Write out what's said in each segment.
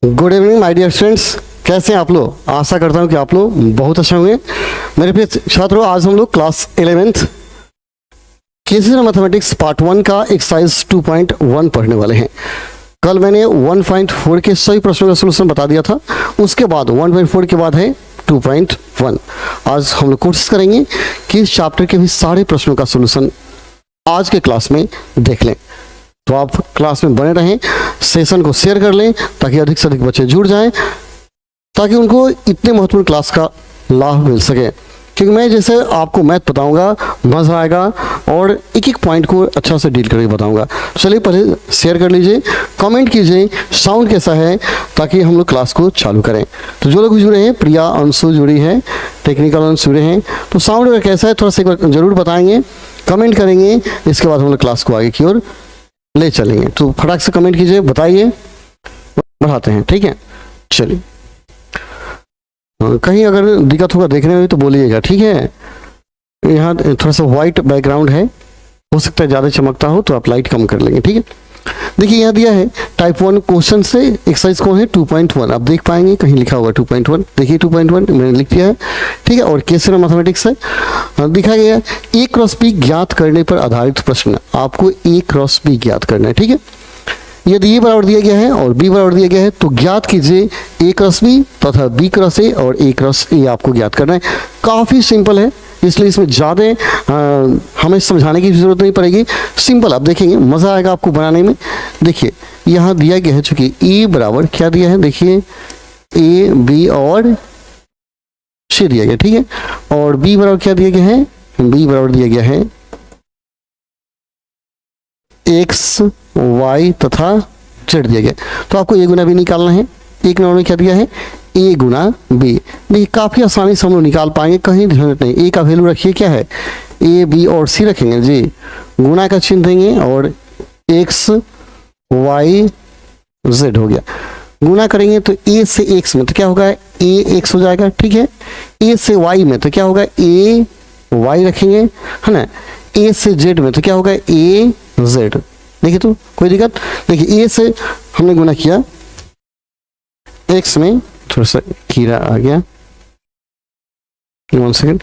Good evening my dear students, कैसे हैं आप लोग। आशा करता हूं कि आप लोग बहुत अच्छे होंगे। मेरे प्रिय छात्रों, आज हम लोग class 11th KCC mathematics part 1 का एक्सरसाइज 2.1 पढ़ने वाले हैं। कल मैंने 1.4 के सभी प्रश्नों का सलूशन बता दिया था। उसके बाद 1.4 के बाद है 2.1। आज हम लोग कोशिश करेंगे कि इस चैप्टर के भी सारे प्रश्नों का सलूशन आज के क्लास में देख लें। तो आप क्लास में बने रहें, सेशन को शेयर कर लें ताकि अधिक से अधिक बच्चे जुड़ जाएं, ताकि उनको इतने महत्वपूर्ण क्लास का लाभ मिल सके। क्योंकि मैं जैसे आपको मैथ बताऊंगा, मज़ा आएगा और एक एक पॉइंट को अच्छा से डील करके बताऊंगा। चलिए पहले शेयर कर लीजिए, कमेंट कीजिए साउंड कैसा है, ताकि हम लोग क्लास को चालू करें। तो जो लोग जुड़े हैं, प्रिया अंशु जुड़ी है, टेक्निकल अंशु जुड़े हैं, तो साउंड कैसा है थोड़ा सा एक बार जरूर बताएंगे, कमेंट करेंगे। इसके बाद हम लोग क्लास को आगे की ओर ले चलेंगे। तो फटाक से कमेंट कीजिए, बताइए, बढ़ाते हैं, ठीक है। चलिए, कहीं अगर दिक्कत होगा देखने में तो बोलिएगा, ठीक है। यहाँ थोड़ा सा वाइट बैकग्राउंड है, हो सकता है ज़्यादा चमकता हो तो आप लाइट कम कर लेंगे, ठीक है। देखिए यहाँ दिया है टाइप 1 क्वेश्चन से एक्सरसाइज कौन है 2.1। आप देख पाएंगे कहीं लिखा हुआ 2.1, देखिए 2.1 मैंने लिख दिया है, ठीक है। और केसीसी मैथमेटिक्स है, दिखा गया ए क्रॉस बी ज्ञात करने पर आधारित प्रश्न। आपको ए क्रॉस बी ज्ञात करना है, ठीक है। यदि ए बराबर दिया गया है और बी बराबर दिया गया है तो ज्ञात कीजिए ए क्रॉस बी तथा बी क्रॉस ए और ए क्रॉस ए आपको ज्ञात करना है। काफ़ी सिंपल है, इसलिए इसमें ज़्यादा हमें समझाने की ज़रूरत नहीं पड़ेगी। सिंपल आप देखेंगे, मज़ा आएगा आपको बनाने में। देखिए यहाँ दिया गया है, चूँकि ए बराबर क्या दिया है, देखिए ए बी और सी दिया गया, ठीक है। और बी बराबर क्या दिया गया है, बी बराबर दिया गया है एक्स वाई तथा जेड दिया गया। तो आपको ए गुना बी निकालना है। एक नंबर में क्या दिया है, ए गुना बी। देखिए काफ़ी आसानी से हम लोग निकाल पाएंगे, कहीं झंझट नहीं। ए का वैल्यू रखिए क्या है, ए बी और सी रखेंगे जी, गुना का चिन्ह देंगे और एक्स वाई जेड हो गया। गुना करेंगे तो ए से एक्स में तो क्या होगा, ए एक्स हो जाएगा, ठीक है। ए से वाई में तो क्या होगा, ए वाई रखेंगे, है ना। ए से जेड में तो क्या होगा, ए जेड। देखिए तो कोई दिक्कत। देखिए ए से हमने गुना किया एक्स में, थोड़ा सा कीड़ा आ गया, 1 सेकेंड।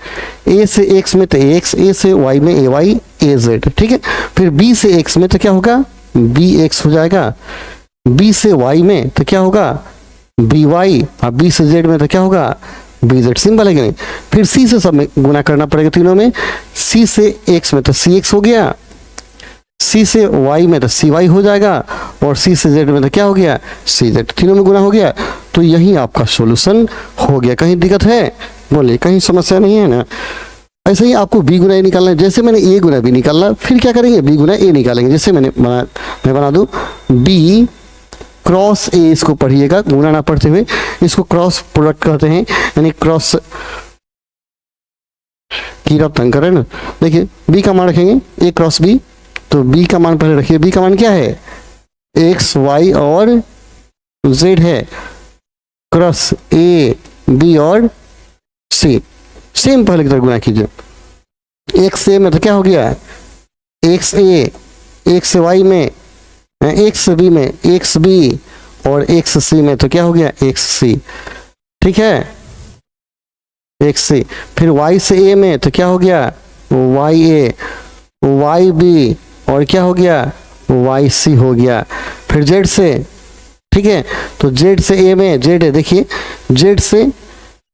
ए से एक्स में तो एक्स, ए से वाई में ए वाई ए जेड, ठीक है। फिर बी से एक्स में तो क्या होगा, बी एक्स हो जाएगा। बी से वाई में तो क्या होगा, बी वाई। और बी से जेड में तो क्या होगा, बी जेड। सिंपल है कि नहीं। फिर सी से सब में गुना करना पड़ेगा तीनों में। सी से एक्स में तो सी एक्स हो गया, सी से वाई में तो सी वाई हो जाएगा, और सी से जेड में तो क्या हो गया, सी जेड। तीनों में गुना हो गया, तो यही आपका सॉल्यूशन हो गया। कहीं दिक्कत है बोलिए, कहीं समस्या नहीं है ना। ऐसे ही आपको बी गुना ए निकालना है। जैसे मैंने ए गुना बी निकाला, फिर क्या करेंगे, बी गुना ए निकालेंगे। जैसे मैं बना दूँ बी क्रॉस ए, इसको पढ़िएगा गुना ना पढ़ते हुए, इसको क्रॉस प्रोडक्ट कहते हैं, यानी क्रॉस कीड़ा तंग करे ना। देखिए बी का मान रखेंगे ए क्रॉस बी, तो बी का मान पहले रखिए। बी का मान क्या है, एक्स वाई और जेड है, क्रॉस ए बी और सी। सेम पहले की तरह गुना कीजिए। एक्स ए में तो क्या हो गया, एक्स ए, एक्स वाई में एक्स बी में एक्स बी, और एक्स सी में तो क्या हो गया, एक्स सी, ठीक है, एक्स सी। फिर वाई से ए में तो क्या हो गया, वाई ए, वाई बी, और क्या हो गया, वाई सी हो गया। फिर जेड से, ठीक है, तो जेड से ए में जेड है। देखिए जेड से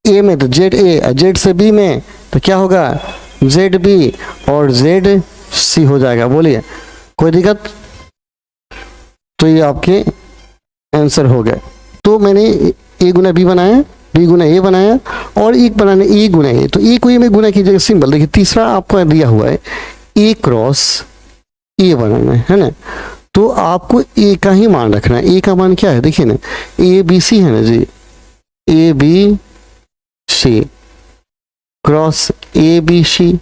ए में तो जेड ए, जेड से बी में तो क्या होगा, जेड बी और जेड सी हो जाएगा। बोलिए कोई दिक्कत। तो ये आपके आंसर हो गए। तो मैंने ए गुना बी बनाया, बी गुना ए बनाया, और एक बनाने ए गुना ए। तो ए को ए में गुना कीजिएगा, सिंपल। देखिए तीसरा आपको दिया हुआ है ए क्रॉस ए बनाना है ना। तो आपको ए का ही मान रखना है। ए का मान क्या है, देखिए ना, ए बी सी है ना जी, A B C cross A B C,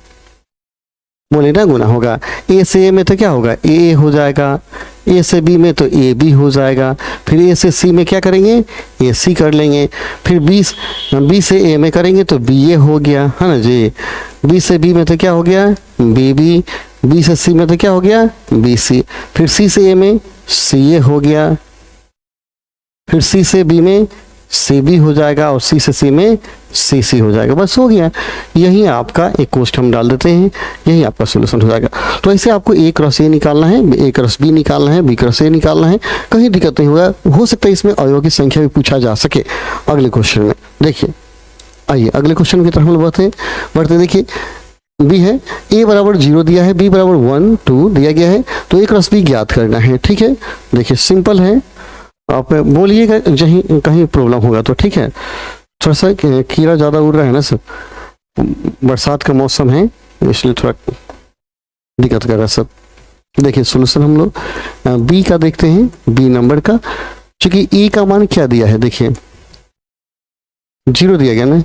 बोले ना गुना होगा। ए से ए में तो क्या होगा, ए हो जाएगा। ए से बी में तो ए बी हो जाएगा। फिर ए से सी में क्या करेंगे, ए सी कर लेंगे। फिर बी से ए में करेंगे तो बी ए हो गया, है ना जी। बी से बी में तो क्या हो गया, बी बी। बी से सी में तो क्या हो गया, बी सी। फिर सी से ए में सी ए हो गया, फिर सी से बी में सी बी हो जाएगा और सी से सी में सी सी हो जाएगा, बस हो गया। यही आपका एक कोष्ठ हम डाल देते हैं, यही आपका सोल्यूशन हो जाएगा। तो ऐसे आपको ए क्रॉस ए निकालना है, ए क्रॉस बी निकालना है, बी क्रॉस ए निकालना है, कहीं दिक्कत नहीं होगा। हो सकता है इसमें अवयव की संख्या भी पूछा जा सके अगले क्वेश्चन में। देखिए आइए अगले क्वेश्चन की तरफ हम बढ़ते। देखिए बी है, ए बराबर 0 दिया है, बी बराबर 1 2 दिया गया है, तो ए क्रॉस बी ज्ञात करना है। ठीक है, देखिए सिंपल है, आप बोलिएगा कहीं कहीं प्रॉब्लम होगा तो। ठीक है, थोड़ा सा कीड़ा ज़्यादा उड़ रहा है ना सब, बरसात का मौसम है इसलिए थोड़ा दिक्कत कर रहा है सब। देखिए सोल्यूशन हम लोग बी का देखते हैं, बी नंबर का, क्योंकि ई का मान क्या दिया है, देखिए 0 दिया गया ना,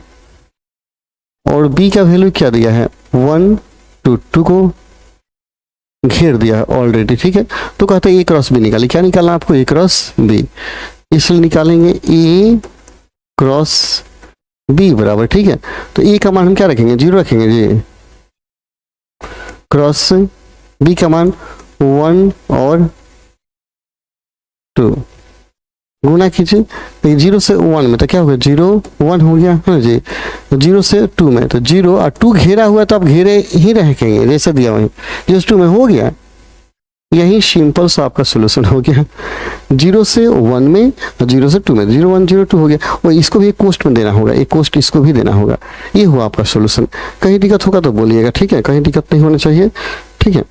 और बी का वैल्यू क्या दिया है 1 2 को घेर दिया है ऑलरेडी। ठीक है, तो कहते हैं ए क्रॉस बी निकालिए। क्या निकालना आपको, ए क्रॉस बी, इसलिए निकालेंगे ए क्रॉस बी बराबर। ठीक है, तो ए का मान हम क्या रखेंगे 0 रखेंगे जी, क्रॉस बी का मान 1 और 2 गुना कीजिए, तो 0 से 1 में तो क्या हो गया 0 1 हो गया है ना जी, 0 से 2 में तो 0 और 2 घेरा हुआ तो आप घेरे ही रखेंगे जैसे दिया वहीं, 0 से 2 में हो गया। यही सिंपल सा आपका सोल्यूशन हो गया, 0 से 1 में और 0 से 2 में, 0 1 0 2 हो गया। और इसको भी एक कोष्ठ में देना होगा, एक कोष्ठ इसको भी देना होगा। ये हुआ आपका सोल्यूशन। कहीं दिक्कत होगा तो बोलिएगा, ठीक है, कहीं दिक्कत नहीं होना चाहिए। ठीक है,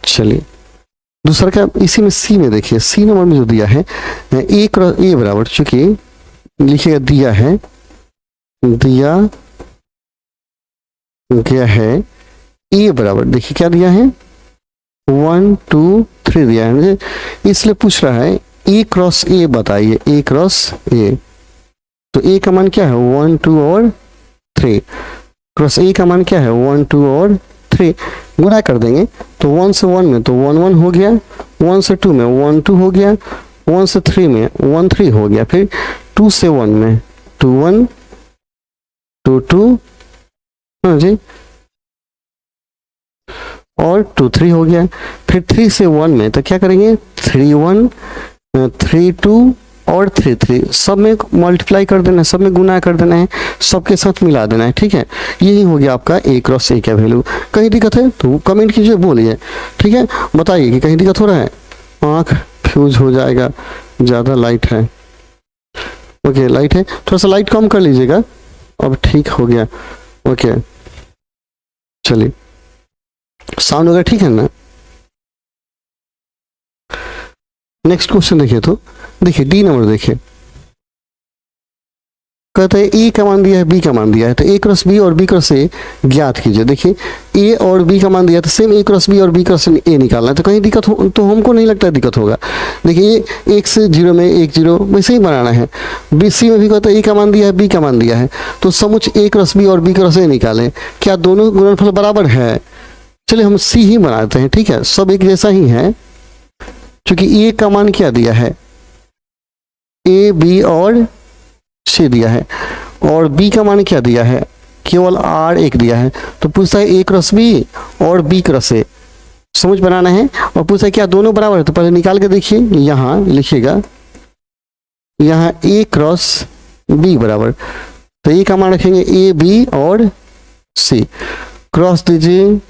चलिए दूसरा क्या, इसी में सी में देखिए, सी नंबर में जो दिया है ए बराबर, चूंकि लिखिएगा दिया गया है ए बराबर, देखिए क्या दिया है 1 2 3 दिया है मुझे, इसलिए पूछ रहा है ए क्रॉस ए बताइए, ए क्रॉस ए। तो ए का मान क्या है 1 2 और 3, क्रॉस ए का मान क्या है 1 2 और 3, गुणा कर देंगे तो 1 से 1 में तो 1 1 हो गया, 1 से 2 में 1 2 हो गया, 1 से 3 में 1 3 हो गया, फिर 2 से 1 में 2 1 2 2 हाँ जी और 2 3 हो गया, फिर 3 से 1 में तो क्या करेंगे 3 1 3 2 और 3 3, सब में मल्टीप्लाई कर देना है, सब में गुना कर देना है, सबके साथ मिला देना है। ठीक है, यही हो गया आपका ए क्रॉस ए का वैल्यू। कहीं दिक्कत है तो कमेंट कीजिए, बोलिए। ठीक है, बताइए कि कहीं दिक्कत हो रहा है, आँख फ्यूज हो जाएगा, ज़्यादा लाइट है। ओके लाइट है, थोड़ा सा लाइट कम कर लीजिएगा, अब ठीक हो गया। ओके चलिए, साउंड वगैरह ठीक है ना। नेक्स्ट क्वेश्चन देखिए, तो देखिए डी नंबर देखिए, कहते हैं ए का मान दिया है बी का मान दिया है, तो ए क्रॉस बी और बी क्रॉस ए ज्ञात कीजिए। देखिए ए और बी का मान दिया है तो सेम ए क्रॉस बी और बी क्रॉस ए निकालना है, तो कहीं दिक्कत हो तो हमको नहीं लगता दिक्कत होगा। देखिए 1 से 0 में 1 0 वैसे ही बनाना है। बी सी में भी कहता है ए का मान दिया है बी का मान दिया है, तो समुच ए क्रॉस बी और बी क्रॉस ए निकालें, क्या दोनों गुणनफल बराबर है। चलिए हम सी ही बनाते हैं। ठीक है, सब एक जैसा ही है, क्योंकि ए का मान क्या दिया है ए बी और सी दिया है, और बी का मान क्या दिया है केवल आर एक दिया है, तो पूछता है ए क्रॉस बी और बी क्रॉस ए, समझ बनाना है। और पूछता है क्या दोनों बराबर है, तो पहले निकाल के देखिए, यहाँ लिखिएगा यहाँ ए क्रॉस बी बराबर, तो ए का मान रखेंगे ए बी और सी, क्रॉस दीजिए,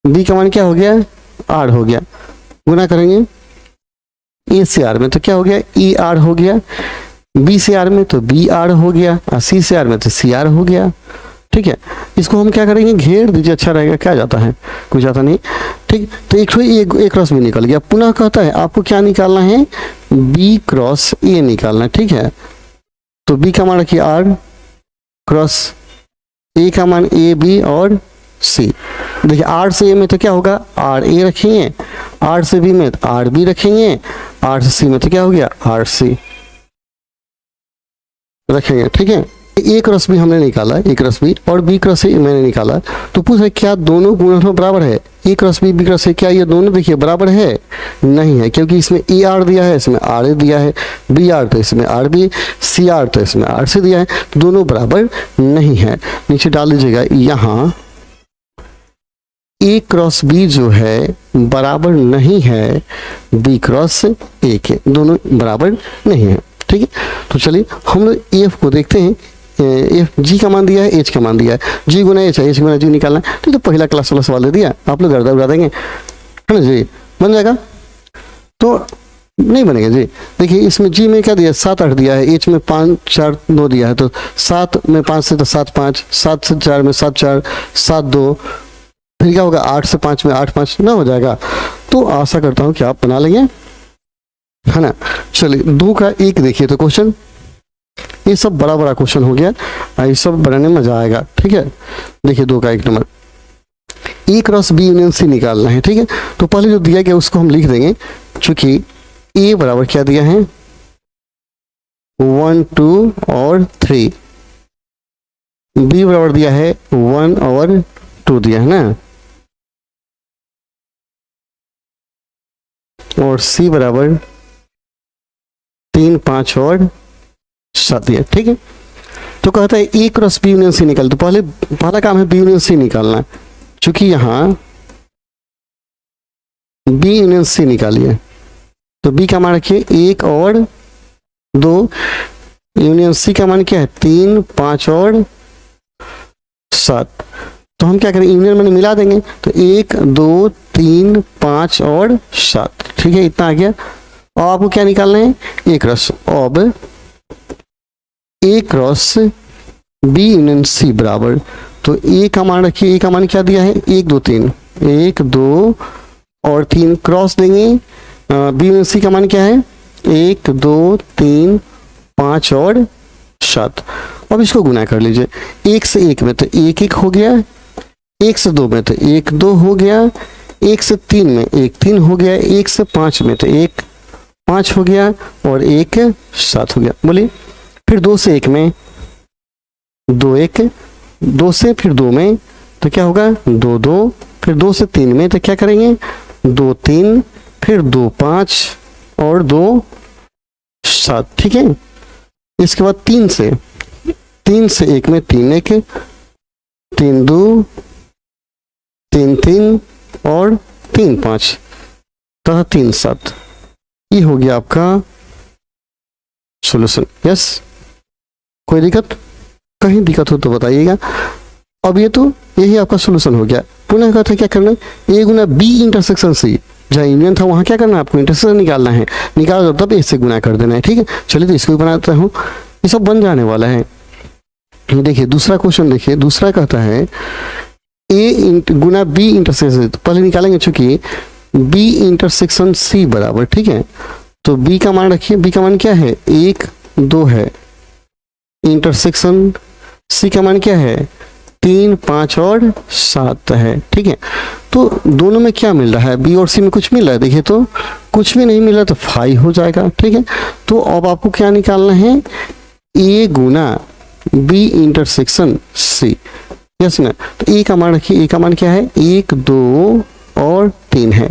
बी का मान क्या हो गया आर हो गया, गुना करेंगे ए से आर में तो क्या हो गया ई आर हो गया, बी से आर में तो बी आर हो गया, और सी से आर में तो सी आर हो गया। ठीक है, इसको हम क्या करेंगे घेर दीजिए, अच्छा रहेगा, क्या जाता है कुछ जाता नहीं। ठीक, तो एक क्रॉस बी निकल गया। पुनः कहता है आपको क्या निकालना है बी क्रॉस ए निकालना है। ठीक है, तो बी का मान रखिए आर, क्रॉस ए का मान ए बी और सी। देखिए आर से ए में तो क्या होगा आर ए रखेंगे, आर से बी में तो आर बी रखेंगे, आर से सी में तो क्या हो गया आर सी रखेंगे। ठीक है, ए क्रॉस बी हमने निकाला, ए क्रॉस बी और बी क्रॉस ए मैंने निकाला, तो पूछा क्या दोनों गुणनफल बराबर है ए क्रॉस बी क्रॉस ए, क्या ये दोनों देखिए बराबर है, नहीं है, क्योंकि इसमें ए आर दिया है, इसमें आर ए दिया है, बी आर तो इसमें आर बी, सी आर तो इसमें आर सी दिया है, तो दोनों बराबर नहीं है। नीचे डाल दीजिएगा यहाँ ए क्रॉस बी जो है बराबर नहीं है बी क्रॉस ए के, दोनों बराबर नहीं है। ठीक है, तो चलिए हम लोग एफ को देखते हैं। एफ जी का मान दिया है, एच का मान दिया है, जी गुना एच है, एच गुना जी निकालना है। तो पहला क्लास वाला सवाल दे दिया, आप लोग गर्दा उड़ा देंगे, है ना जी, बन जाएगा? तो नहीं बनेगा जी। देखिए इसमें जी में क्या दिया, 7 8 दिया है, एच में 5 4 2 दिया है, तो 7 में 5 से तो 7 5, 7 से 4 में 7 4 7 2, फिर क्या होगा 8 से 5 में 8 5 ना हो जाएगा। तो आशा करता हूँ कि आप बना लेंगे, है ना। चलिए 2 का 1 देखिए तो क्वेश्चन, ये सब बड़ा बड़ा क्वेश्चन हो गया, ये सब बनाने में मजा आएगा। ठीक है, देखिए 2 का 1 नंबर, ए क्रॉस बी यूनियन सी निकालना है। ठीक है, तो पहले जो दिया गया उसको हम लिख देंगे, चूंकि ए बराबर क्या दिया है 1 2 और 3, बी बराबर दिया है 1 और 2 दिया है ना, और सी बराबर 3 5 और 7 दिया। ठीक है, तो कहता है ए क्रॉस बी यूनियन सी निकाल, तो पहला काम है बी यूनियन सी निकालना, चूंकि यहां बी यूनियन सी निकालिए, तो बी का मान रखिए 1 और 2, यूनियन सी का मान क्या है 3 5 और 7। तो हम क्या करें, यूनियन में मिला देंगे, तो 1 2 3 5 और 7। ठीक है, इतना आ गया। और आपको क्या निकालना है, ए क्रॉस। अब A cross B union C बराबर, तो ए का मान रखिए, ए का मान क्या दिया है 1 2 3, 1 2 और 3 क्रॉस देंगे, बी यूनियन सी का मान क्या है 1 2 3 5 और 7। अब इसको गुना कर लीजिए, 1 से 1 में तो 1 1 हो गया, 1 से 2 में तो 1 2 हो गया, 1 से 3 में 1 3 हो गया, 1 से 5 में तो 1 5 हो गया, और 1 7 हो गया। बोलिए फिर 2 से 1 में 2 1, 2 से फिर 2 में तो क्या होगा 2 2, फिर 2 से 3 में तो क्या करेंगे 2 3, फिर 2 5 और 2 7। ठीक है, इसके बाद 3 से 1 में 3 1, 3 2 3 3 और 3 5 तथा 3 7। ये हो गया आपका सॉल्यूशन। यस, कोई दिक्कत, कहीं दिक्कत हो तो बताइएगा। अब ये तो यही आपका सॉल्यूशन हो गया। पुनः कहता है क्या करना है, ए गुना बी इंटरसेक्शन सी, जहाँ यूनियन था वहां क्या करना है आपको इंटरसेक्शन निकालना है, निकाल तब ए से गुना कर देना है। ठीक है, चलिए तो इसको भी बनाता हूँ, ये सब बन जाने वाला है। देखिए दूसरा क्वेश्चन, देखिए दूसरा कहता है ए गुना बी इंटरसेक्शन, तो पहले निकालेंगे चूंकि बी इंटरसेक्शन सी बराबर। ठीक है, तो बी का मान रखिए, बी का मान क्या है 1 2 है, इंटरसेक्शन सी का मान क्या है 3 5 और 7 है। ठीक है, तो दोनों में क्या मिल रहा है, बी और सी में कुछ मिल रहा है, देखिए तो कुछ भी नहीं मिल रहा, तो 5 हो जाएगा। ठीक है, तो अब आपको क्या निकालना है, ए गुना बी इंटरसेक्शन सी। यस ना, तो ए का मान रखिए, ए का मान क्या है 1 2 और 3 है,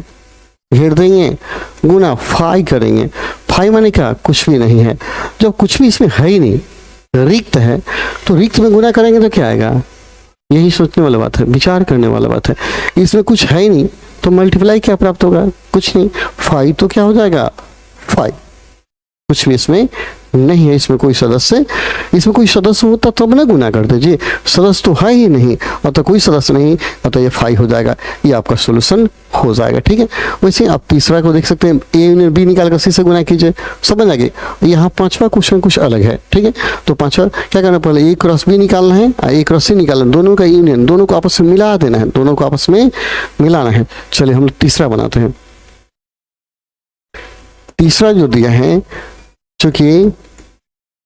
घेर देंगे, गुना 5 करेंगे। 5 माने क्या, कुछ भी नहीं है। जब कुछ भी इसमें है ही नहीं, रिक्त है, तो रिक्त में गुना करेंगे तो क्या आएगा, यही सोचने वाला बात है, विचार करने वाला बात है। इसमें कुछ है ही नहीं, तो मल्टीप्लाई क्या प्राप्त होगा, कुछ नहीं, 5 तो क्या हो जाएगा 5, कुछ भी इसमें नहीं है, इसमें कोई सदस्य होता तो ना गुना कर दीजिए, सदस्य तो है ही नहीं, अतः कोई सदस्य नहीं, अतः ये 5 हो जाएगा, ये आपका सोल्यूशन हो जाएगा। ठीक है, वैसे आप तीसरा को देख सकते हैं, ए यूनियन बी निकाल कर सी से गुना कीजिए, समझ आ गए। यहाँ पांचवा क्वेश्चन कुछ अलग है। ठीक है, तो पांचवा क्या करना, पहले ए क्रॉस बी निकालना है और ए क्रॉस सी निकालना, दोनों का यूनियन, दोनों को आपस में मिला देना है, दोनों को आपस में मिलाना है। चलिए हम लोग तीसरा बनाते हैं। तीसरा जो दिया है चूंकि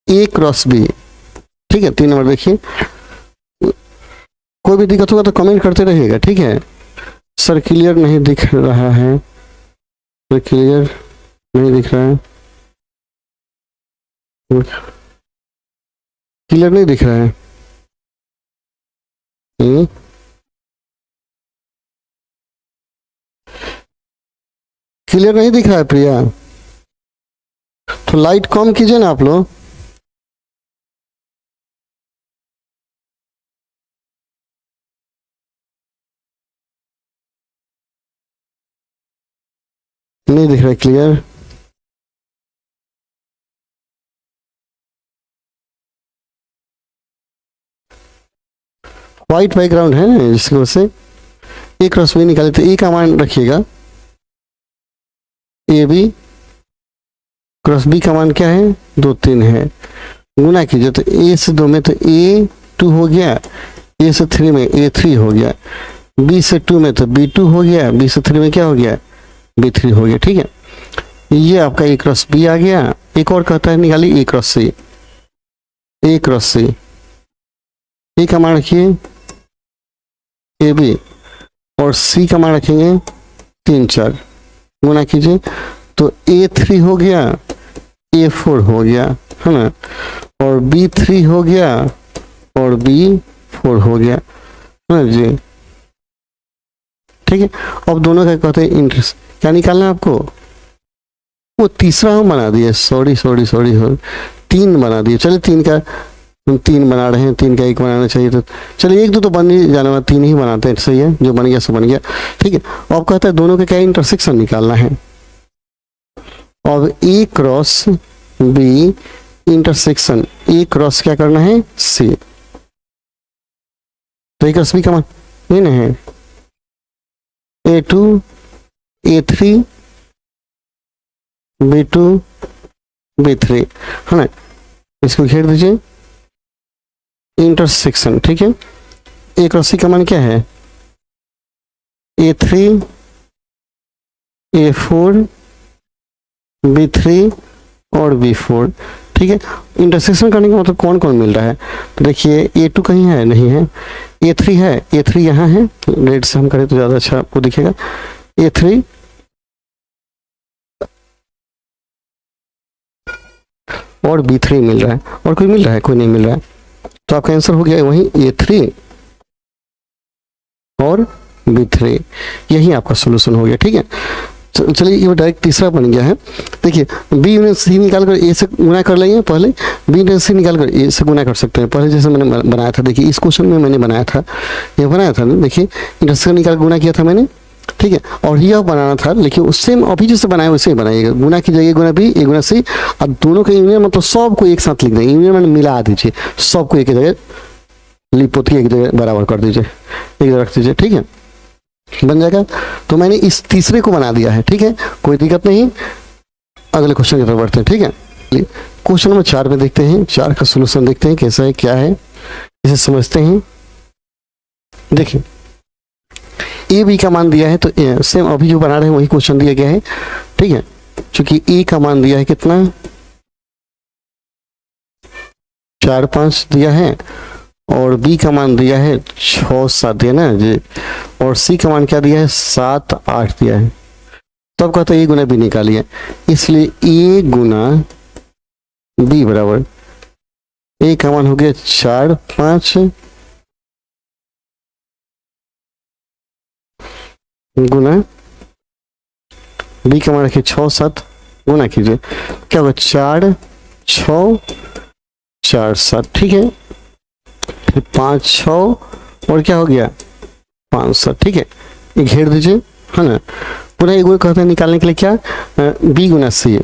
ए क्रॉस बी, ठीक है, 3 नंबर देखिए, कोई भी दिक्कत होगा तो कमेंट करते रहिएगा। ठीक है, सर क्लियर नहीं दिख रहा है, सर क्लियर नहीं दिख रहा है, क्लियर नहीं दिख रहा है, क्लियर नहीं दिख रहा है प्रिया, तो लाइट कम कीजिए ना आप लोग। नहीं दिख रहा क्लियर? व्हाइट बैकग्राउंड है ना, जिसकी वजह से ए क्रॉस बी निकाले तो ए का मान रखिएगा ए बी क्रॉस बी का मान क्या है 2 3 है, गुना कीजिए तो ए से 2 में तो ए 2 हो गया, ए से 3 में ए 3 हो गया, बी से 2 में तो बी 2 हो गया, बी से 3 में क्या हो गया बी 3 हो गया। ठीक है, ये आपका ए क्रॉस बी आ गया। एक और कहता है निकालिए ए क्रॉस सी, ए क्रॉस सी, ए का मान रखिए ए बी और सी का मान रखेंगे 3 4, गुना कीजिए तो A3 हो गया A4 हो गया है ना, और B3 हो गया और B4 हो गया है ना जी। ठीक है, अब दोनों का कहते हैं इंटरेस्ट, क्या निकालना है आपको? वो तीसरा हम बना दिए, सॉरी 3 बना दिए। चलिए 3 का 3 बना रहे हैं, 3 का 1 बनाना चाहिए, तो चलिए 1 2 तो बन ही जाने वाला, 3 ही बनाते हैं, सही है, जो बन गया सो बन गया। ठीक है, अब कहता है दोनों का क्या इंटरसेक्शन निकालना है। अब A cross B intersection A cross क्या करना है सी, तो ए क्रॉस बी का मान ये ना है A2 A3 B2 B3 है ना, इसको घेर दीजिए इंटरसेक्शन। ठीक है, ए क्रॉस सी का मान क्या है A3 A4 B3 और B4। ठीक है, इंटरसेक्शन करने का मतलब कौन कौन मिल रहा है, तो देखिए A2 कहीं है नहीं है, A3 है, A3 यहाँ है, रेड से हम करें तो ज़्यादा अच्छा आपको दिखेगा, A3 और B3 मिल रहा है, और कोई मिल रहा है? कोई नहीं मिल रहा है, तो आपका आंसर हो गया वही A3 और B3, यही आपका सोल्यूशन हो गया। ठीक है, चलिए ये डायरेक्ट तीसरा बन गया है। देखिए बी यूनियन सी निकाल कर ए से गुना कर लेंगे, पहले बी यूनियन सी निकाल कर ए से गुना कर सकते हैं, पहले जैसे मैंने बनाया था। देखिए इस क्वेश्चन में मैंने बनाया था, ये बनाया था ना, देखिए इंटरसेक्शन निकाल कर गुना किया था मैंने। ठीक है, और यह बनाना था, लेकिन उससे अभी जैसे बनाया वैसे ही बनाइएगा, गुना की जगह गुना बी ए गुना सी, अब दोनों का यूनियन मतलब सबको एक साथ लिख देंगे, यूनियन मैंने मिला दीजिए, सबको एक जगह लिपोती एक जगह बराबर कर दीजिए, एक जगह रख दीजिए। ठीक है, बन जाएगा। तो मैंने इस तीसरे को बना दिया है। ठीक है, कोई दिक्कत नहीं, अगले क्वेश्चन की तरफ बढ़ते हैं। ठीक है, क्वेश्चन नंबर 4 में देखते हैं, 4 का सोल्यूशन देखते हैं कैसा है क्या है, इसे समझते हैं। देखिए ए बी का मान दिया है, तो सेम अभी जो बना रहे हैं वही क्वेश्चन दिया गया है। ठीक है, चूंकि ए का मान दिया है कितना 4 5 दिया है, और बी का मान दिया है 6 7 दिया ना जी, और सी का मान क्या दिया है 7 8 दिया है। तब कहता है ए गुना बी निकालिए, इसलिए ए गुना बी बराबर ए का मान हो गया 4 5 गुना बी का मान रखिए 6 7, गुना कीजिए क्या होगा 4 6 4 7। ठीक है, 5 6 और क्या हो गया 5 7। ठीक है, ये घेर दीजिए है ना। पुनः एक और कहते हैं निकालने के लिए क्या बी गुना सी,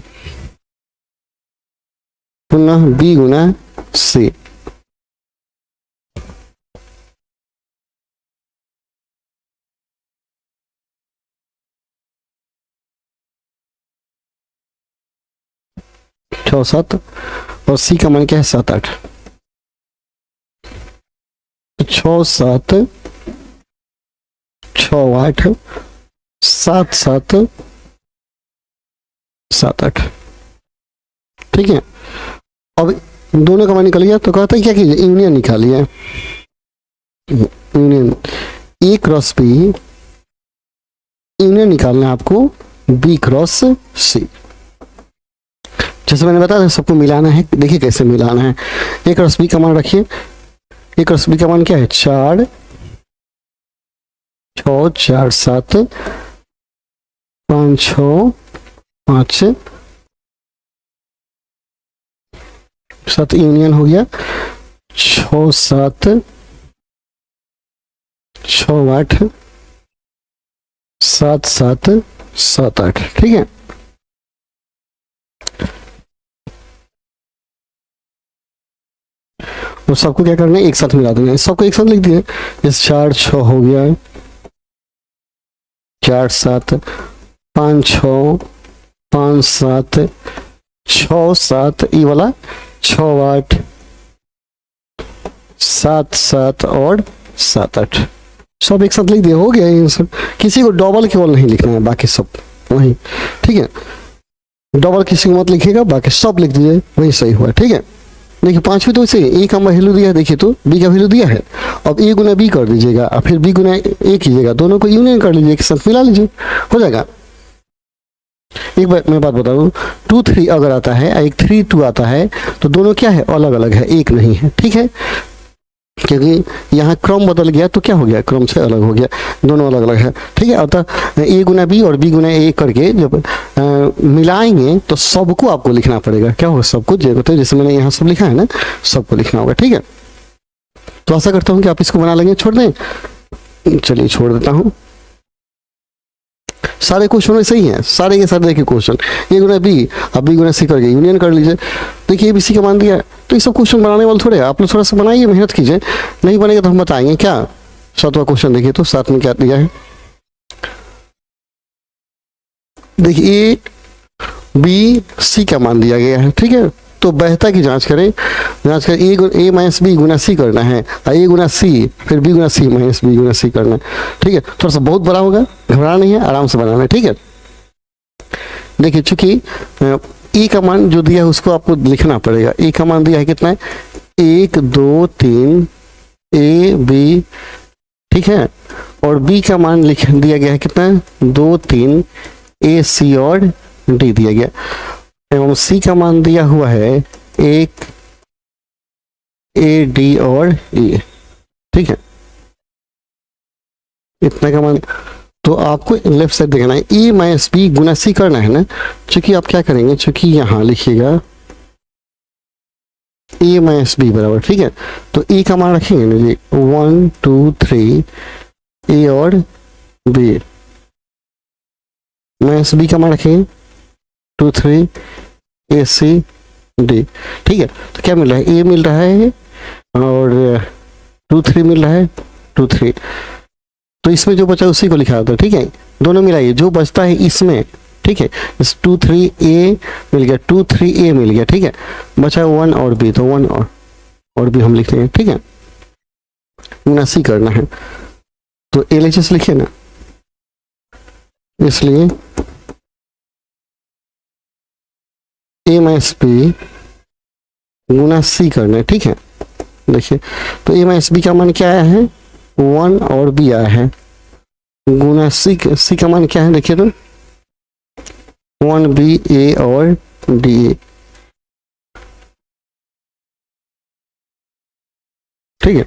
पुनः बी गुना सी। छः 7 और सी का मान क्या है 7 8, 6 7 6 8 7 7 7 8। ठीक है, अब दोनों का मान निकल गया, तो कहता है क्या कीजिए यूनियन निकालिए, union A cross B, union निकालना है आपको बी क्रॉस सी। जैसे मैंने बताया सबको मिलाना है, देखिए कैसे मिलाना है। ए क्रॉस बी का मान रखिए, ए क्रॉस बी का मान क्या है 4 6 4 7 5 6 5 7, यूनियन हो गया 6 7 6 8 7 7 7 8। ठीक है, तो सबको क्या करना है, एक साथ मिला देना है, सबको एक साथ लिख दिया। इस 4 6 हो गया, 4 7 5 6 5 7 6 7, ये वाला 6 8 7 7 और 7 8, सब एक साथ लिख दिया, हो गया ये सब। किसी को डबल केवल नहीं लिखना है, बाकी सब वही, ठीक है। डबल किसी को मत लिखिएगा, बाकी सब लिख दीजिए, वही सही हुआ, ठीक है। देखिए 5वीं तो इसे ए का वैल्यू दिया है, देखिए तो बी का वैल्यू दिया है। अब ए गुना बी कर दीजिएगा और फिर बी गुना ए कीजिएगा, दोनों को यूनियन कर लीजिए, एक साथ मिला लीजिए, हो जाएगा। एक बार मैं बात बता दूं, 2 3 अगर आता है, एक 3 2 आता है, तो दोनों क्या है, अलग अलग है, एक नहीं है, ठीक है। क्योंकि यहाँ क्रम बदल गया तो क्या हो गया, क्रम से अलग हो गया, दोनों अलग अलग है, ठीक है। अतः ए गुना बी और बी गुना ए करके जब मिलाएंगे तो सबको आपको लिखना पड़ेगा, क्या होगा, सबको, जैसे मैंने यहाँ सब लिखा है ना, सबको लिखना होगा, ठीक है। तो आशा करता हूँ कि आप इसको बना लेंगे, छोड़ दें, चलिए छोड़ देता हूँ। सारे क्वेश्चन सही हैं, सारे के सारे देखिए क्वेश्चन, ए गुना बी अब बी गुना सी करके यूनियन कर लीजिए। देखिए ए बी सी का मान दिया है, तो ये सब क्वेश्चन बनाने वाले थोड़े, आप लोग थोड़ा सा बनाइए, मेहनत कीजिए, नहीं बनेगा तो हम बताएंगे। क्या 7वां क्वेश्चन देखिए तो 7 में क्या दिया है, देखिए ए बी सी का मान दिया गया है, ठीक है। तो वैधता की जांच करें, जांच कर ए माइनस बी गुना सी करना है, और ए गुना सी फिर बी गुना सी माइनस बी गुना सी करना है, ठीक है। थोड़ा सा बहुत बड़ा होगा, घबराना नहीं है, आराम से बनाना है, ठीक है। देखिए चूंकि ए का मान जो दिया है उसको आपको लिखना पड़ेगा। ए का मान दिया है कितना है, 1 2 3 ए बी, ठीक है। और बी का मान लिख दिया गया है कितना है, 2 3 ए सी और डी दिया गया, एवं सी का मान दिया हुआ है 1 ए डी और ए, ठीक है। इतना का मान, तो आपको लेफ्ट साइड देखना है, ए माइनस बी गुना सी करना है ना। चूंकि आप क्या करेंगे, चूंकि यहां लिखिएगा ए माइनस बी बराबर, ठीक है। तो ए का मान रखेंगे ना जी 1 2 3 ए और बी, माइनस बी का मान रखेंगे 2 3 ए सी डी, ठीक है। तो क्या मिल रहा है, ए मिल रहा है और 2 3 मिल रहा है 2 3, तो इसमें जो बचा उसी को लिखा था, ठीक है। दोनों मिलाइए, जो बचता है इसमें, ठीक है, इस 2 3 ए मिल गया, 2 3 ए मिल गया, ठीक है। बचा 1 और बी, तो 1 और बी हम लिखते हैं, ठीक है। गुनासी करना है तो LHS लिखिए ना, इसलिए ए माइनस बी गुना सी करना है, ठीक है। देखिए तो ए माइनस बी का मान क्या आया है, 1 और बी आया है, गुना सी का मान क्या है, देखिए तो 1 बी ए और डी ए, ठीक है।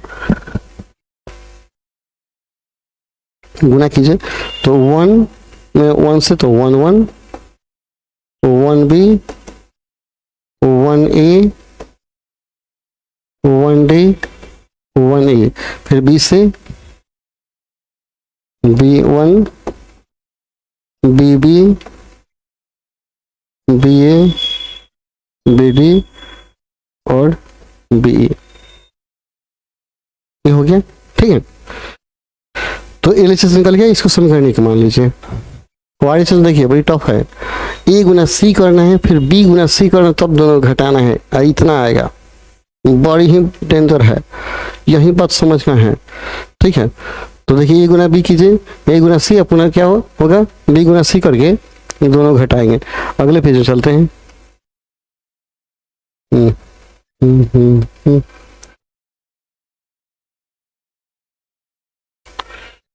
गुना कीजिए तो 1 में 1 से तो 1 1 1 बी 1 ए 1 डी 1 ए, फिर बी से B1 BB BA BD और BE, ये हो गया, ठीक है। तो LHS निकल गया, इसको समीकरण का मान लीजिए। YHS देखिए बड़ी टफ है, ए गुना सी करना है फिर बी गुना सी करना, तब दोनों घटाना है, इतना आएगा, बड़ी ही डेंजर है, यही बात समझना है, ठीक है। तो देखिए ए गुना बी कीजिए, ए गुना सी अपना क्या होगा, बी गुना सी करके ये दोनों घटाएंगे। अगले पेज में चलते हैं।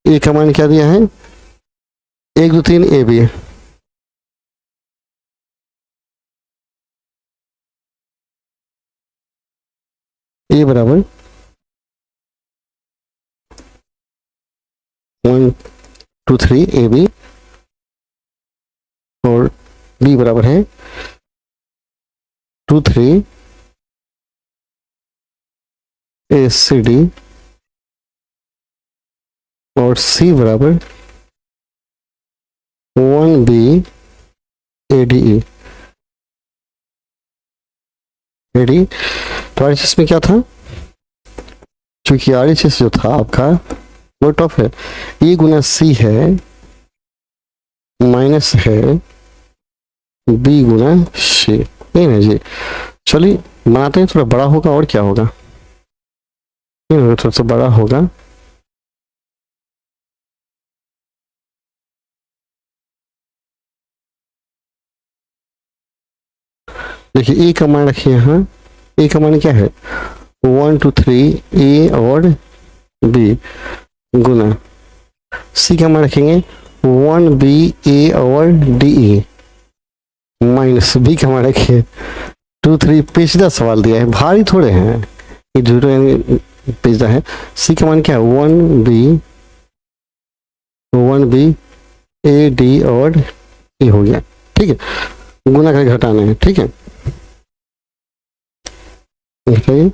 ए का मान क्या दिया है, 1 2 3 ए बी, ए बराबर 1 2 3 ए बी और बी बराबर है 2 3 ए सी डी और सी बराबर 1 बी ए डी ई। तो इसमें क्या था, क्योंकि RHS जो था आपका वो टफ है। E गुना C है माइनस है B गुना C, नहीं ना जी। चलिए बनाते हैं, थोड़ा बड़ा होगा और क्या होगा, थोड़ा सा बड़ा होगा। देखिए ए का मान रखिए यहाँ, ए का मान क्या है 1 2 3 ए और बी गुना सी का मान रखेंगे 1 बी ए और डी ए माइनस बी का मान रखिए 2 3, पेचीदा सवाल दिया है, भारी थोड़े हैं ये, जीरो यानी पेचीदा है। सी का मान क्या है 1 बी ए डी और ए हो गया, ठीक है। गुना करके घटाना है, ठीक है। घटाइए,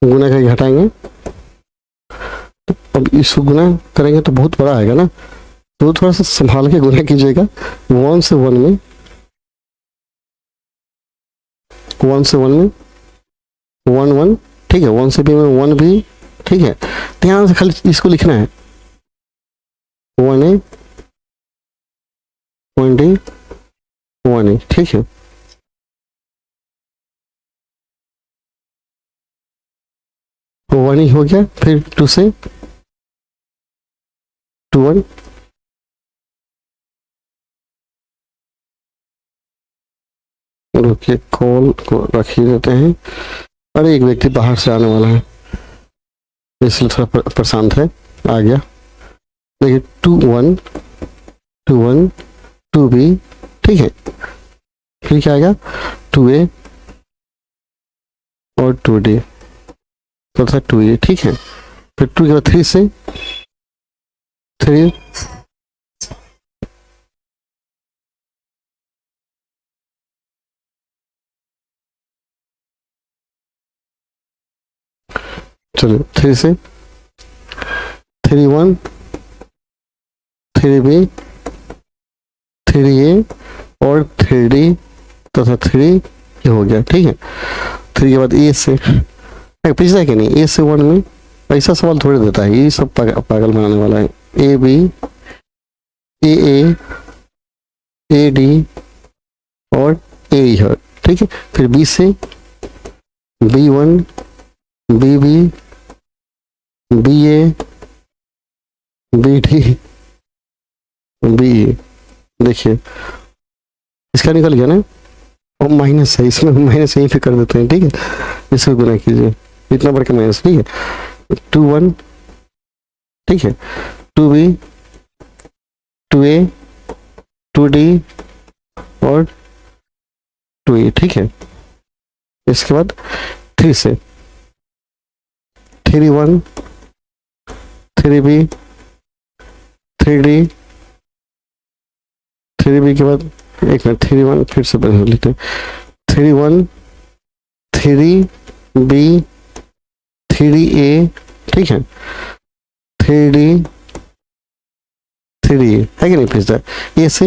गुना करके घटाएंगे तो अब इसको गुना करेंगे तो बहुत बड़ा आएगा ना, तो थोड़ा सा संभाल के गुना कीजिएगा। 1 से 1 में 1 1, ठीक है। 1 से बी में 1 बी, ठीक है। ध्यान से खाली इसको लिखना है 1 ए 1 डी 1 ए, ठीक है। वो 1 ही हो गया, फिर 2 से 2 1, रुकिए कॉल को रख ही देते हैं। अरे एक व्यक्ति बाहर से आने वाला है इसलिए थोड़ा परेशान थे, आ गया। देखिए 2 1 2 1 2 बी, ठीक है। फिर क्या आएगा 2 ए और 2 डी, तो था 2 ए, ठीक है। फिर 2 के बाद 3 से 3 चलो 3 से 3 1 3 बी 3 ए और 3 डी तथा 3 ये हो गया, ठीक है। 3 के बाद ए से पिछला है कि नहीं, ए से 1 में ऐसा सवाल थोड़ी देता है, ये सब पागल बनाने वाला है। A B A A D और ए है, ठीक है। फिर बी से B1 B B B A B D B A, देखिए इसका निकल गया ना, और माइनस है इसमें, माइनस यहीं पे कर देते हैं, ठीक है। इसको गुना कीजिए, इतना बढ़ के माइनस, ठीक है। 2 1, ठीक है। 2 बी 2 ए 2 डी और 2 ए, ठीक है। इसके बाद 3 से 3 1 3 बी 3 डी 3 बी के बाद एक मिनट 3 1 फिर से बना लेते हैं। 3 1 3 बी 3 ए, ठीक है। 3 डी 3 ए है कि नहीं, फिर से ए से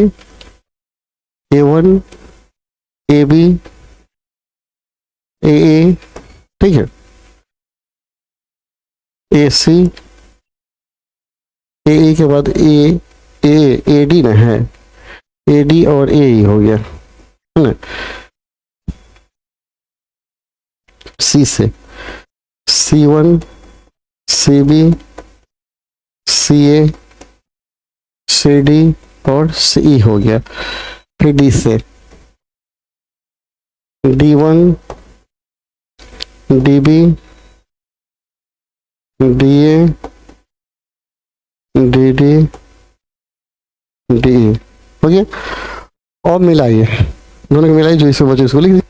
A1 ए बी ए, ठीक है। ए सी ए के बाद ए डी ना है, ए डी और ए ही हो गया, है ना। सी से C1 सी बी सी ए सी डी और सी हो गया। फिर डी से D1 D B D A D D D A हो गया। और मिलाइए, दोनों को मिलाइए, जो इसमें बचे इसको लिख दीजिए।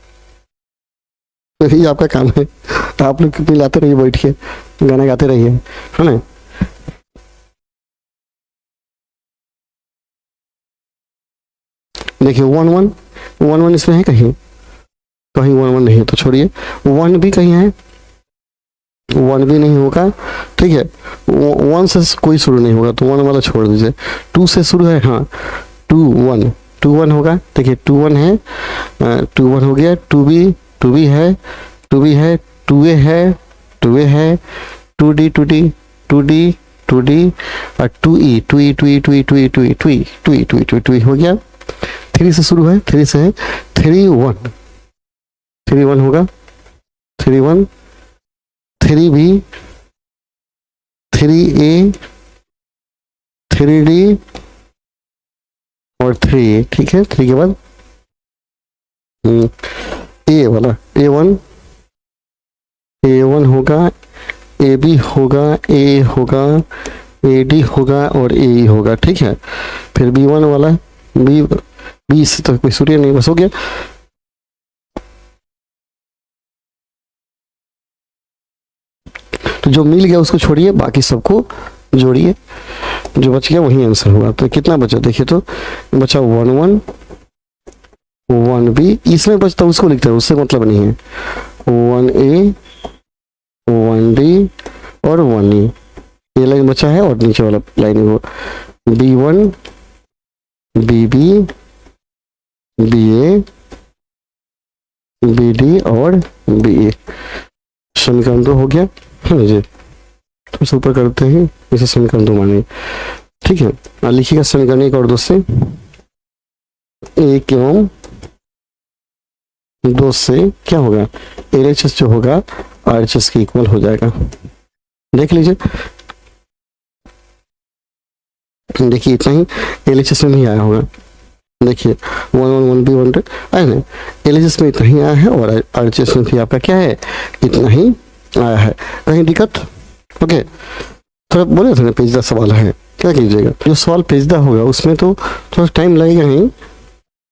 तो ये आपका काम है, आप लोग मिलाते रहिए, बैठ के गाना गाते रहिए, है ना। देखिए 1 1 1 1 इसमें है कहीं, कहीं 1 1 नहीं है तो छोड़िए। 1 भी कहीं है, 1 भी नहीं होगा, ठीक है। 1 से कोई शुरू नहीं होगा तो 1 वाला छोड़ दीजिए। 2 से शुरू है, हाँ टू वन होगा, देखिए 2 1 है, 2 1 हो गया, 2b है, 2b है, 2a है, 2a है, 2d 2d 2d 2d और 2e 2e 2e 2e 2e 2e 2e 2e 2e 2e 2e हो गया। 3 से शुरू है, 3 से है, 3 1 3 1 होगा, 3 1 3b 3a 3d और 3a, ठीक है। 3 के बाद ए वाला A1 होगा, AB होगा, A होगा, AD होगा और AE होगा, ठीक है। फिर B1 वाला, B से तो कोई सूर्य नहीं, बस हो गया। तो जो मिल गया उसको छोड़िए, बाकी सबको जोड़िए, जो बच गया वही आंसर होगा। तो कितना बचा देखिए, तो बचा 1 1 1b, इसमें बचता उसको लिखते हैं, उससे मतलब नहीं है। 1a 1d और 1e, ये लाइन बचा है और नीचे वाला लाइन वो B1 BB BA BD और BE। समीकरण 2 हो गया है ना जी। तो ऊपर करते हैं इसे समीकरण 2 मानिए, ठीक है। और लिखिएगा समीकरण 1 और 2 से, 1 एवं 2 से क्या होगा, LHS जो होगा RHS के इक्वल हो जाएगा। देख लीजिए, देखिए इतना ही LHS में नहीं आया होगा, देखिए 1 1 1b 1 आया ना, LHS में इतना ही आया है और RHS में भी आपका क्या है, इतना ही आया है। कहीं दिक्कत? ओके, थोड़ा बोले थे ना पेचीदा सवाल है, क्या कीजिएगा, जो सवाल पेचीदा होगा उसमें तो थोड़ा टाइम लगेगा ही,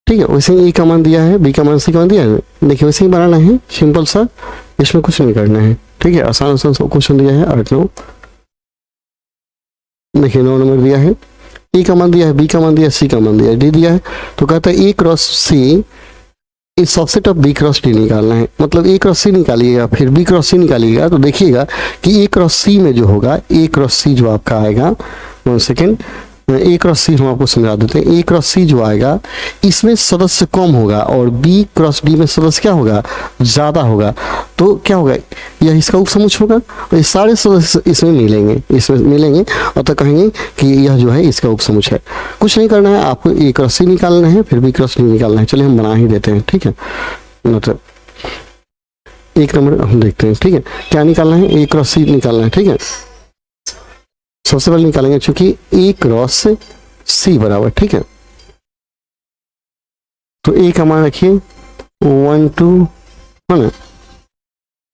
ठीक है। वैसे ही ए का मान दिया है, बी का मान सी का मान दिया है, देखिए वैसे ही बनाना है, सिंपल सा, इसमें कुछ नहीं करना है, ठीक है। आसान आसान क्वेश्चन दिया है 8 9, देखिए 9 नंबर दिया है, ए का मान दिया है, बी का मान दिया है, सी का मान दिया है, डी दिया है। तो कहता है ए cross C is subset of B cross D निकालना है, मतलब ए क्रॉस सी निकालिएगा फिर बी क्रॉस सी निकालिएगा, तो देखिएगा कि ए क्रॉस सी में जो होगा, ए क्रॉस सी जो आपका आएगा, 1 सेकेंड, ए क्रॉस सी हम आपको समझा देते हैं। ए क्रॉस सी जो आएगा इसमें सदस्य कम होगा और बी क्रॉस डी में सदस्य क्या होगा, ज़्यादा होगा। तो क्या होगा, यह इसका उपसमुच होगा और ये सारे सदस्य इसमें मिलेंगे और तो कहेंगे कि यह जो है इसका उपसमुच है। कुछ नहीं करना है, आपको ए क्रॉस सी निकालना है, फिर बी क्रॉस डी निकालना है। चलिए हम बना ही देते हैं, ठीक है। मतलब 1 नंबर हम देखते हैं, ठीक है। क्या निकालना है, ए क्रॉस सी निकालना है, ठीक है। सबसे पहले निकालेंगे चूंकि ए क्रॉस सी बराबर, ठीक है। तो ए का मान रखिए 1 2 है ना,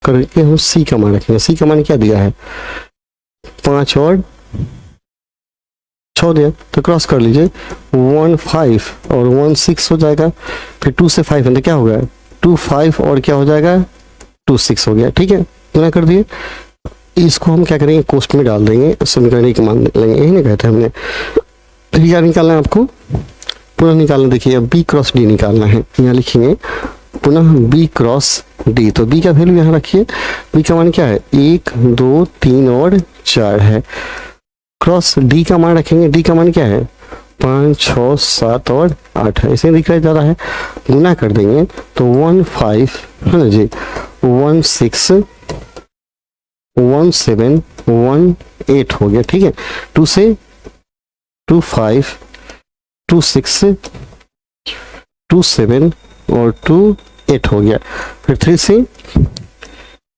करके हम सी का मान रखेंगे। सी का मान क्या दिया है, 5 और 6 दिया, तो क्रॉस कर लीजिए, 1 5 और 1 6 हो जाएगा। फिर 2 से 5 तो क्या होगा, 2 5 और क्या हो जाएगा, 2 6 हो गया, ठीक है। गुना कर दिए, इसको हम क्या करेंगे, कोष्ठ में डाल देंगे, समीकरण 1 मान लेंगे, यही नहीं कहते हमने। फिर क्या निकालना है आपको, पुनः निकालना, देखिए अब बी क्रॉस डी निकालना है, यहाँ लिखेंगे पुनः बी क्रॉस डी। तो बी का वैल्यू यहाँ रखिए, बी का मान क्या है, 1 2 3 और 4 है। क्रॉस डी का मान रखेंगे, डी का मान क्या है, 5 6 7 और 8 है, ऐसे दिख रहा है ज़्यादा है। गुना कर देंगे तो 1 5 है ना जी, 1 6 1 7 1 8 हो गया, ठीक है। 2 से 2 5 2 6 2 7 और 2 8 हो गया। फिर 3 से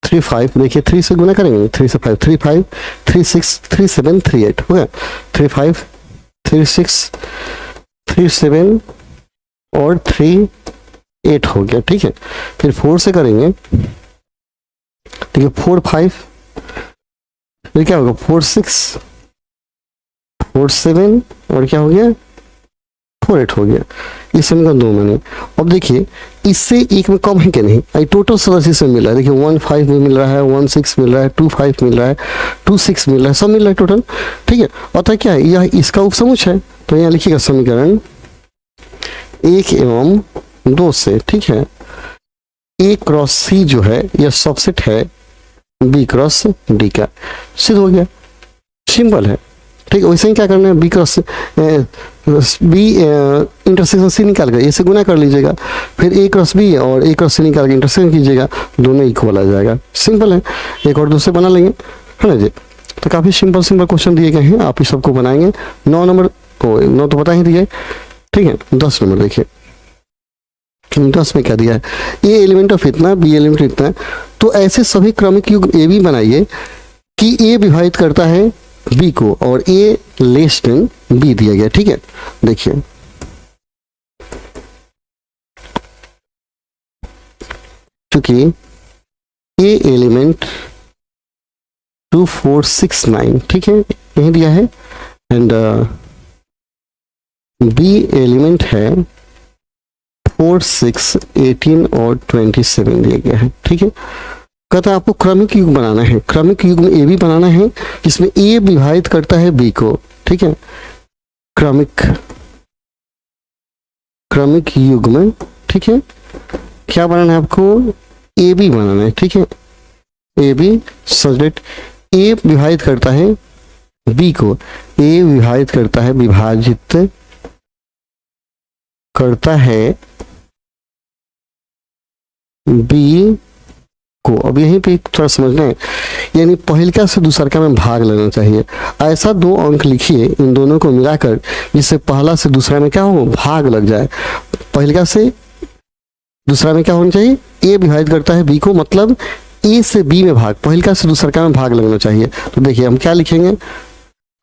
3 5, देखिए 3 से गुना करेंगे, 3 से 5 3 5 3 6 3 7 3 8 हो गया। 3 5 3 6 3 7 और 3 8 हो गया, ठीक है। फिर 4 से करेंगे, देखिए 4 5, फिर क्या होगा, 4 6 4 7 और क्या हो गया, 4 8 हो गया। इस समीकरण 2 मैंने, अब देखिए इससे एक में कम है कि नहीं, आई टोटल सदस्य इसमें मिल रहा है, देखिए 1 5 में मिल रहा है, 1 6 मिल रहा है, 2 5 मिल रहा है, 2 6 मिल रहा है, सब मिल रहा है टोटल, ठीक है। अतः क्या है, यह इसका उपसमुच है। तो यहाँ लिखिएगा समीकरण 1 एवं 2 से, ठीक है, ए क्रॉस सी जो है यह सबसेट है बी क्रॉस डी का, सिद्ध हो गया, सिंपल है, ठीक है, वैसे ही क्या करना है, B cross B intersection C निकाल कर ए से गुना कर लीजिएगा, फिर ए क्रॉस बी और ए क्रॉस सी निकाल के इंटरसेक्शन कीजिएगा, दोनों इक्वल आ जाएगा। सिंपल है, एक और दूसरे बना लेंगे, है ना जी। तो काफ़ी सिंपल सिंपल क्वेश्चन दिए गए हैं, आप इस सबको बनाएंगे। 9 नंबर को 9 तो बता ही दिए, ठीक है। 10 नंबर देखिए, 10 में क्या दिया है, ए एलिमेंट ऑफ इतना, बी एलिमेंट इतना, तो ऐसे सभी क्रमिक युग्म ए भी बनाइए कि ए विभाजित करता है बी को और ए लेस देन बी दिया गया, ठीक है। देखिए चूंकि ए एलिमेंट 2 4 6 9, ठीक है, यही दिया है, एंड बी एलिमेंट है 4 6 18 और 27 दिया गया है, ठीक है। कहता है आपको क्रमिक युग्म बनाना है, क्रमिक युग्म ए भी बनाना है जिसमें ए विभाजित करता है बी को, ठीक है। क्रमिक युग्म, ठीक है, क्या बनाना है आपको, ए बी बनाना है, ठीक है। ए बी सच दैट ए विभाजित करता है बी को, ए विभाजित करता है, विभाजित करता है बी को। अब यहीं पे थोड़ा समझना है, यानी पहलिका से दूसरका में भाग लेना चाहिए। ऐसा 2 अंक लिखिए इन दोनों को मिलाकर जिससे पहला से दूसरा में क्या हो, भाग लग जाए। पहलिका से दूसरा में क्या होना चाहिए, ए विभाजित करता है बी को, मतलब ए से बी में भाग, पहलिका से दूसरका में भाग लगना चाहिए। तो देखिए हम क्या लिखेंगे,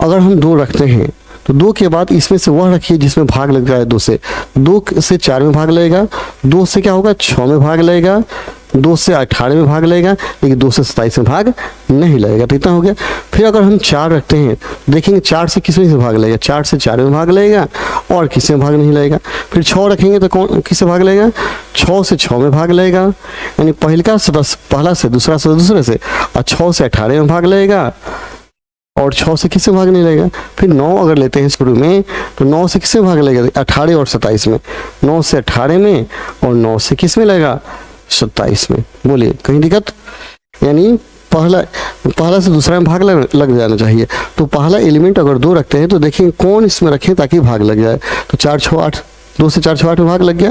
अगर हम 2 रखते हैं तो 2 के बाद इसमें से वह रखिए जिसमें भाग लग जाए 2 से। 2 से 4 में भाग लगेगा, 2 से क्या होगा 6 में भाग लगेगा, 2 से 18 में भाग लगेगा, लेकिन 2 से 27 में भाग नहीं लगेगा। तो इतना हो गया। फिर अगर हम 4 रखते हैं, देखेंगे 4 से किस में से भाग लगेगा, 4 से 4 में भाग लगेगा और किसी में भाग नहीं लगेगा। फिर 6 रखेंगे तो कौन किससे भाग लगेगा, 6 से 6 में भाग लगेगा, यानी पहला से दूसरा से दूसरे से, और 6 से 18 में भाग लगेगा और 6 से किससे भाग नहीं लगेगा। फिर 9 अगर लेते हैं शुरू में तो 9 से किससे भाग लगेगा, 18 और 27 में, 9 से 18 में और 9 से किस में लगेगा, 27 में। बोलिए कहीं दिक्कत, यानी पहला से दूसरा में भाग लग जाना चाहिए। तो पहला एलिमेंट अगर 2 रखते हैं तो देखेंगे कौन इसमें रखें ताकि भाग लग जाए। तो 4 6 8, 2 से 4 6 8 में भाग लग गया।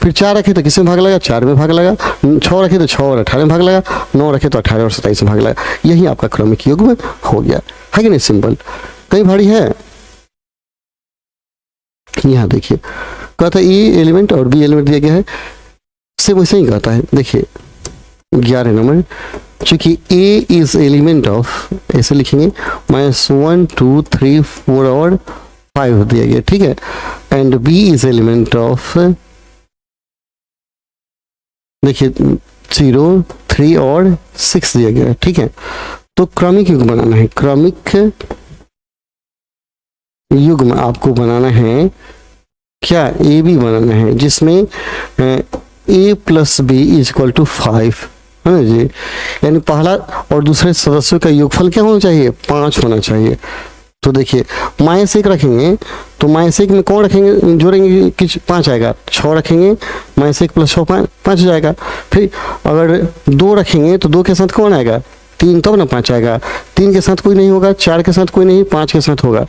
फिर 4 रखे तो किस में भाग लगा, 4 में भाग लगा। 6 रखे तो 6 और 18 में भाग लगा। 9 रखे तो 18 और 27 में भाग लगा। यही आपका क्रमिक युग्म हो गया, है कि नहीं। सिंपल, कहीं भारी है। यहाँ देखिए कहता है ए एलिमेंट और बी एलिमेंट दिया गया है, सिर्फ वैसे ही कहता है। देखिए 11 नंबर, चूंकि ए इज एलिमेंट ऑफ, ऐसे लिखेंगे -1 2 3 4 और 5 दिया गया, ठीक है। And B is element of, देखिए 0 3 और 6 दिया गया, ठीक है। तो क्रमिक युग्म बनाना है, क्रमिक युग्म आपको बनाना है क्या, ए बी बनाना है, जिसमें A plus B is equal to 5, है ना जी। यानी पहला और दूसरे सदस्यों का योगफल क्या होना चाहिए, 5 होना चाहिए। तो देखिए -1 रखेंगे तो -1 में कौन रखेंगे, जोड़ेंगे कि 5 आएगा। 6 रखेंगे -1 + 6 5 हो जाएगा। फिर अगर 2 रखेंगे तो 2 के साथ कौन आएगा, 3, तब ना 5 आएगा। 3 के साथ कोई नहीं होगा, 4 के साथ कोई नहीं, 5 के साथ होगा।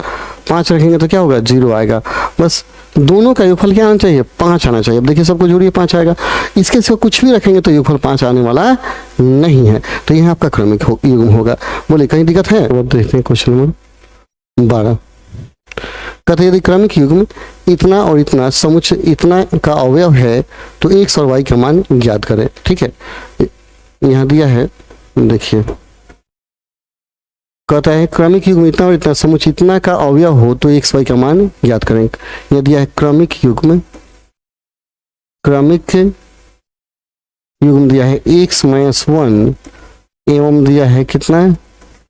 5 रखेंगे तो क्या होगा, 0 आएगा। बस दोनों का योगफल क्या आना चाहिए, 5 आना चाहिए। अब देखिए सबको जोड़िए, 5 आएगा। इसके सिवा कुछ भी रखेंगे तो योगफल 5 आने वाला नहीं है। तो यह आपका क्रमिक युग्म होगा। बोले कहीं दिक्कत है। अब देखते हैं क्वेश्चन नंबर 12। कहते यदि क्रमिक युग्म इतना और इतना समुच्चय इतना का अवयव है तो x और y का मान ज्ञात करें, ठीक है। यहाँ दिया है, देखिए कहता है क्रमिक युग्म इतना और इतना समुच्चय इतना का अवयव हो तो x y का मान ज्ञात करें। यह दिया है क्रमिक युग्म दिया है x - 1 एवं दिया है कितना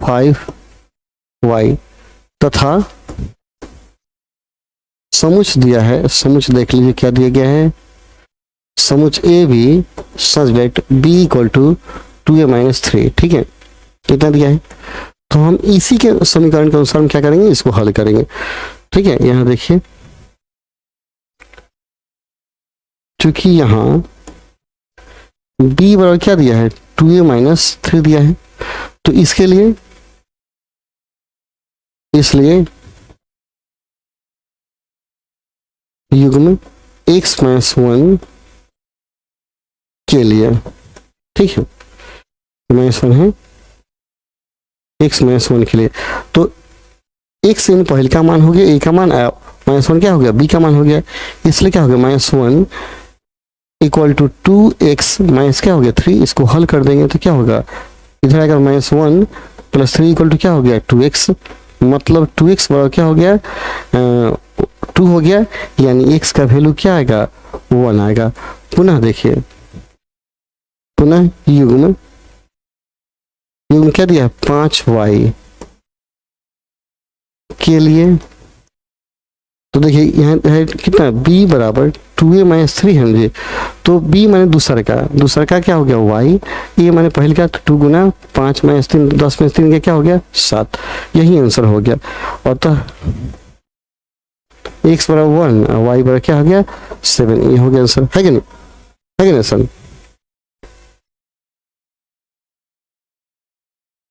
5y तथा समुच्चय दिया है, समुच्चय देख लीजिए क्या दिया गया है, समुच्चय A B such that b = 2a - 3, ठीक है। कितना दिया है, तो हम इसी के समीकरण के अनुसार हम क्या करेंगे, इसको हल करेंगे, ठीक है। यहां देखिए क्योंकि यहां b बराबर क्या दिया है, 2a - 3 दिया है, तो इसके लिए इसलिए युग्म x माइनस 1 के लिए, ठीक है, माइनस 1 है x माइनस 1 के लिए। तो x इन पहले का मान हो गया, a का मान, माइनस 1 क्या हो गया, b का मान हो गया, इसलिए क्या हो गया minus 1 equal to 2x minus क्या हो गया 3। इसको हल कर देंगे तो क्या होगा, इधर आएगा माइनस 1 प्लस 3 इक्वल टू क्या हो गया 2x, मतलब 2x बराबर क्या हो गया 2 हो गया, यानी x का वैल्यू क्या आएगा 1 आएगा। पुनः देखिए, पुनः युग्म क्या दिया 5y के लिए। तो देखिए यहाँ है कितना b बराबर 2a माइनस 3 है, तो b माने दूसरा का क्या हो गया y, a माने पहले का 2 गुना 5 माइनस 3, 10 माइनस 3 का क्या हो गया 7, यही आंसर हो गया। और तो x बराबर 1 और y बराबर क्या हो गया 7, ये हो गया आंसर, है कि नहीं, है कि नहीं सर।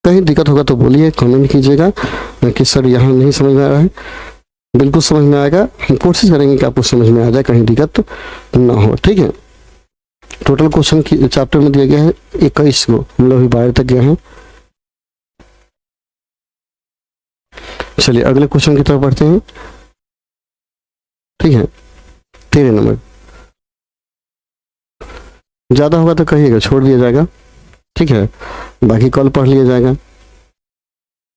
कहीं दिक्कत होगा तो बोलिए, कमेंट कीजिएगा कि सर यहाँ नहीं समझ में आ रहा है, बिल्कुल समझ में आएगा, हम कोशिश करेंगे कि आपको समझ में आ जाए, कहीं दिक्कत ना हो, ठीक है। टोटल क्वेश्चन की चैप्टर में दिया गया है 21 को, हम लोग अभी 12 तक गए हैं। चलिए अगले क्वेश्चन की तरफ बढ़ते हैं, ठीक है। 13 नंबर, ज्यादा होगा तो कहिएगा, छोड़ दिया जाएगा, ठीक है, बाकी कल पढ़ लिया जाएगा।